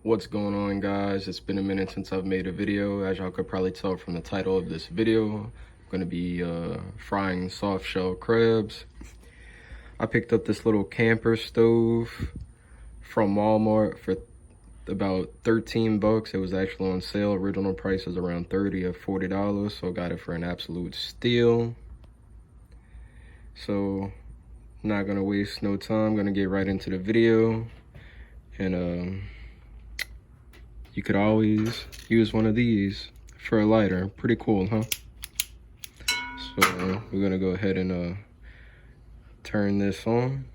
What's going on, guys? It's been a minute since I've made a video. As y'all could probably tell from the title of this video, I'm gonna be frying soft shell crabs. I picked up this little camper stove from Walmart for about 13 bucks. It was actually on sale. Original price is around 30 or $40, so got it for an absolute steal. So not gonna waste no time, gonna get right into the video. And you could always use one of these for a lighter. Pretty cool, huh? So we're gonna go ahead and turn this on.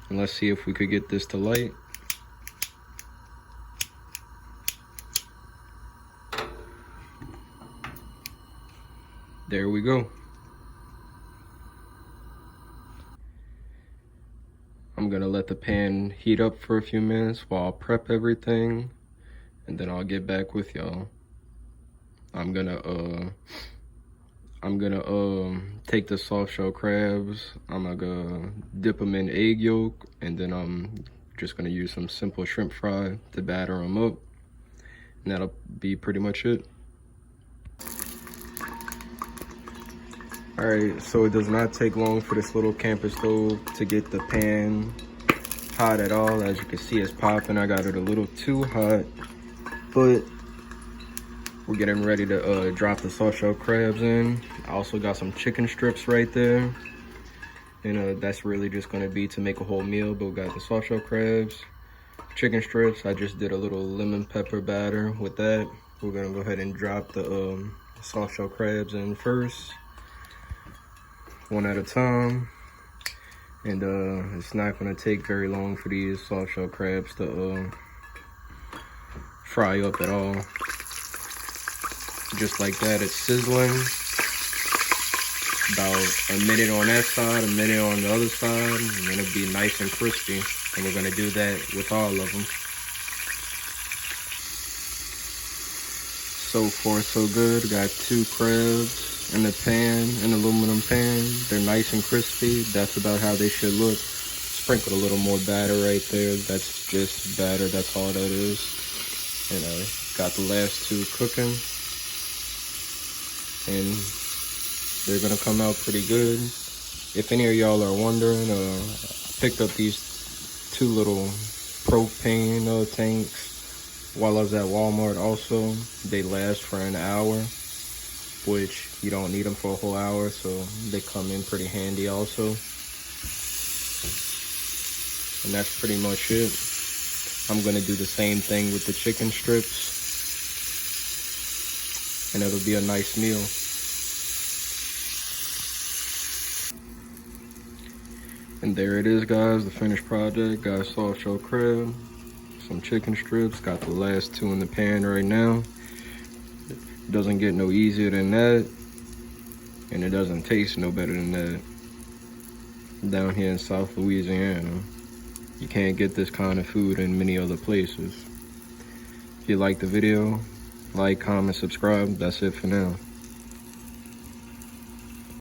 And let's see if we could get this to light. There we go. I'm gonna let the pan heat up for a few minutes while I prep everything, and then I'll get back with y'all. I'm gonna take the soft shell crabs. I'm gonna dip them in egg yolk, and then I'm just gonna use some simple shrimp fry to batter them up, and that'll be pretty much it. Alright, so it does not take long for this little camper stove to get the pan hot at all. As you can see, it's popping. I got it a little too hot, but we're getting ready to drop the soft shell crabs in. I also got some chicken strips right there, and that's really just going to be to make a whole meal. But we got the soft shell crabs, chicken strips. I just did a little lemon pepper batter with that. We're going to go ahead and drop the soft shell crabs in first, one at a time. And it's not gonna take very long for these soft shell crabs to fry up at all. Just like that, it's sizzling. About a minute on that side, a minute on the other side, and then it'll be nice and crispy. And we're gonna do that with all of them. So far, so good. Got 2 crabs in the pan, an aluminum pan. They're nice and crispy. That's about how they should look. Sprinkle a little more batter right there. That's just batter, that's all that is. And I got the last 2 cooking, and they're gonna come out pretty good. If any of y'all are wondering, I picked up these 2 little propane tanks while I was at Walmart also. They last for an hour, which you don't need them for a whole hour, so they come in pretty handy also. And that's pretty much it. I'm gonna do the same thing with the chicken strips, and it'll be a nice meal. And there it is, guys, the finished project. Got soft shell crab, some chicken strips, got the last 2 in the pan right now. Doesn't get no easier than that, and it doesn't taste no better than that. Down here in South Louisiana, you can't get this kind of food in many other places. If you like the video, like, comment, subscribe. That's it for now.